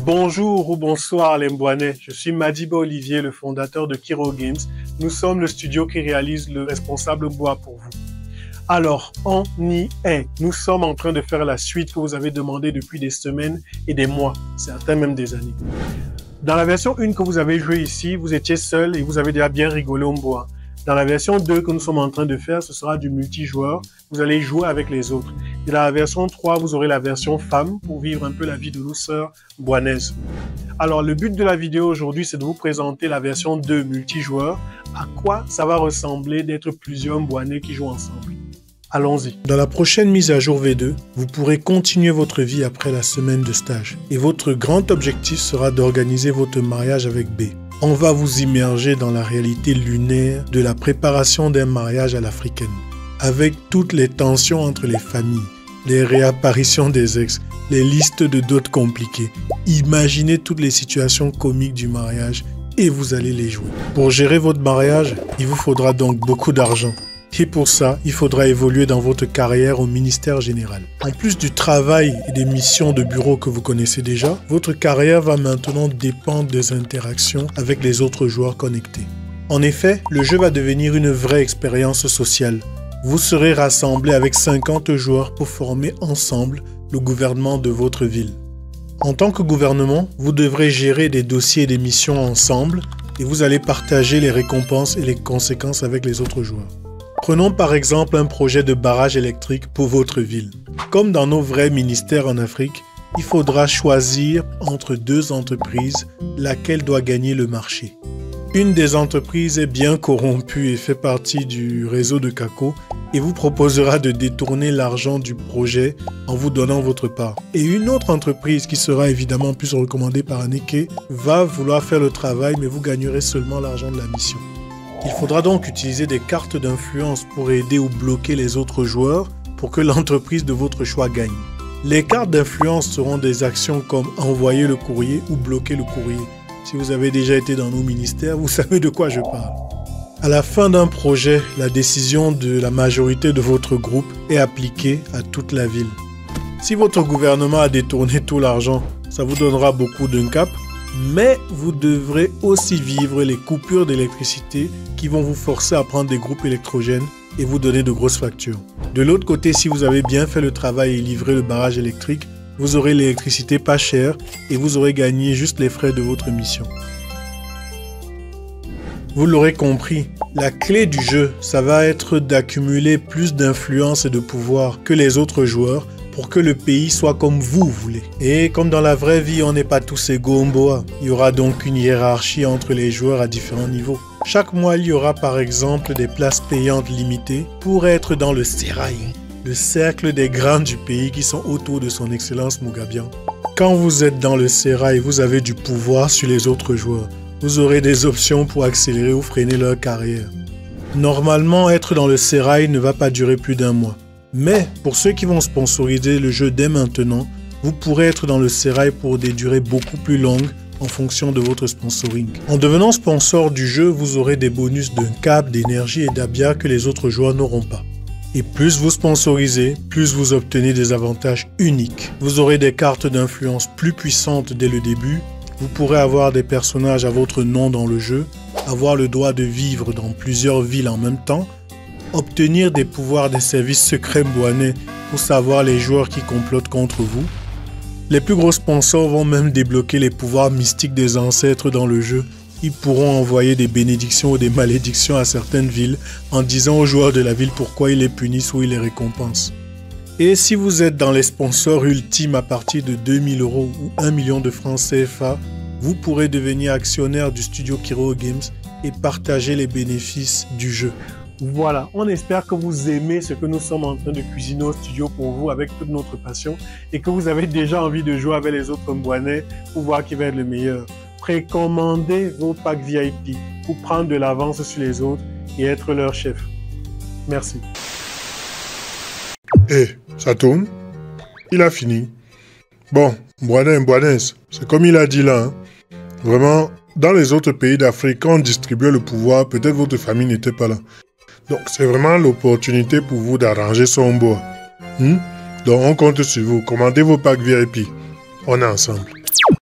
Bonjour ou bonsoir les Mbouanais, je suis Madiba Olivier, le fondateur de Kiro Games. Nous sommes le studio qui réalise le responsable bois pour vous. Alors, on y est. Nous sommes en train de faire la suite que vous avez demandé depuis des semaines et des mois, certains même des années. Dans la version 1 que vous avez joué ici, vous étiez seul et vous avez déjà bien rigolé au bois. Dans la version 2 que nous sommes en train de faire, ce sera du multijoueur. Vous allez jouer avec les autres. Et dans la version 3, vous aurez la version femme pour vivre un peu la vie de nos sœurs mbouanaises. Alors, le but de la vidéo aujourd'hui, c'est de vous présenter la version 2 multijoueur. À quoi ça va ressembler d'être plusieurs mbouanais qui jouent ensemble. Allons-y. Dans la prochaine mise à jour V2, vous pourrez continuer votre vie après la semaine de stage. Et votre grand objectif sera d'organiser votre mariage avec B. On va vous immerger dans la réalité lunaire de la préparation d'un mariage à l'africaine. Avec toutes les tensions entre les familles, les réapparitions des ex, les listes de dots compliquées. Imaginez toutes les situations comiques du mariage et vous allez les jouer. Pour gérer votre mariage, il vous faudra donc beaucoup d'argent. Et pour ça, il faudra évoluer dans votre carrière au ministère général. En plus du travail et des missions de bureau que vous connaissez déjà, votre carrière va maintenant dépendre des interactions avec les autres joueurs connectés. En effet, le jeu va devenir une vraie expérience sociale. Vous serez rassemblés avec 50 joueurs pour former ensemble le gouvernement de votre ville. En tant que gouvernement, vous devrez gérer des dossiers et des missions ensemble et vous allez partager les récompenses et les conséquences avec les autres joueurs. Prenons par exemple un projet de barrage électrique pour votre ville. Comme dans nos vrais ministères en Afrique, il faudra choisir entre deux entreprises laquelle doit gagner le marché. Une des entreprises est bien corrompue et fait partie du réseau de Kako et vous proposera de détourner l'argent du projet en vous donnant votre part. Et une autre entreprise qui sera évidemment plus recommandée par Aneke va vouloir faire le travail mais vous gagnerez seulement l'argent de la mission. Il faudra donc utiliser des cartes d'influence pour aider ou bloquer les autres joueurs pour que l'entreprise de votre choix gagne. Les cartes d'influence seront des actions comme envoyer le courrier ou bloquer le courrier. Si vous avez déjà été dans nos ministères, vous savez de quoi je parle. À la fin d'un projet, la décision de la majorité de votre groupe est appliquée à toute la ville. Si votre gouvernement a détourné tout l'argent, ça vous donnera beaucoup d'un cap. Mais vous devrez aussi vivre les coupures d'électricité qui vont vous forcer à prendre des groupes électrogènes et vous donner de grosses factures. De l'autre côté, si vous avez bien fait le travail et livré le barrage électrique, vous aurez l'électricité pas chère et vous aurez gagné juste les frais de votre mission. Vous l'aurez compris, la clé du jeu, ça va être d'accumuler plus d'influence et de pouvoir que les autres joueurs pour que le pays soit comme vous voulez. Et comme dans la vraie vie, on n'est pas tous égaux Mboa. Il y aura donc une hiérarchie entre les joueurs à différents niveaux. Chaque mois, il y aura par exemple des places payantes limitées pour être dans le Sérail, le cercle des grands du pays qui sont autour de son excellence Mugabian. Quand vous êtes dans le Sérail, vous avez du pouvoir sur les autres joueurs. Vous aurez des options pour accélérer ou freiner leur carrière. Normalement, être dans le Sérail ne va pas durer plus d'un mois. Mais pour ceux qui vont sponsoriser le jeu dès maintenant, vous pourrez être dans le Sérail pour des durées beaucoup plus longues en fonction de votre sponsoring. En devenant sponsor du jeu, vous aurez des bonus d'un cap, d'énergie et d'habia que les autres joueurs n'auront pas. Et plus vous sponsorisez, plus vous obtenez des avantages uniques. Vous aurez des cartes d'influence plus puissantes dès le début, vous pourrez avoir des personnages à votre nom dans le jeu, avoir le droit de vivre dans plusieurs villes en même temps, obtenir des pouvoirs des services secrets mbouanais pour savoir les joueurs qui complotent contre vous. Les plus gros sponsors vont même débloquer les pouvoirs mystiques des ancêtres dans le jeu. Ils pourront envoyer des bénédictions ou des malédictions à certaines villes en disant aux joueurs de la ville pourquoi ils les punissent ou ils les récompensent. Et si vous êtes dans les sponsors ultimes à partir de 2000 € ou 1 million de francs CFA, vous pourrez devenir actionnaire du studio Kiro Games et partager les bénéfices du jeu. Voilà, on espère que vous aimez ce que nous sommes en train de cuisiner au studio pour vous avec toute notre passion et que vous avez déjà envie de jouer avec les autres mbouanais pour voir qui va être le meilleur. Précommandez vos packs VIP pour prendre de l'avance sur les autres et être leur chef. Merci. Ça tourne? Il a fini. Bon, mbouanais, mbouanaises, c'est comme il a dit là. Hein. Vraiment, dans les autres pays d'Afrique, quand on distribuait le pouvoir, peut-être votre famille n'était pas là. Donc, c'est vraiment l'opportunité pour vous d'arranger son bois. Donc, on compte sur vous. Commandez vos packs VIP. On est ensemble.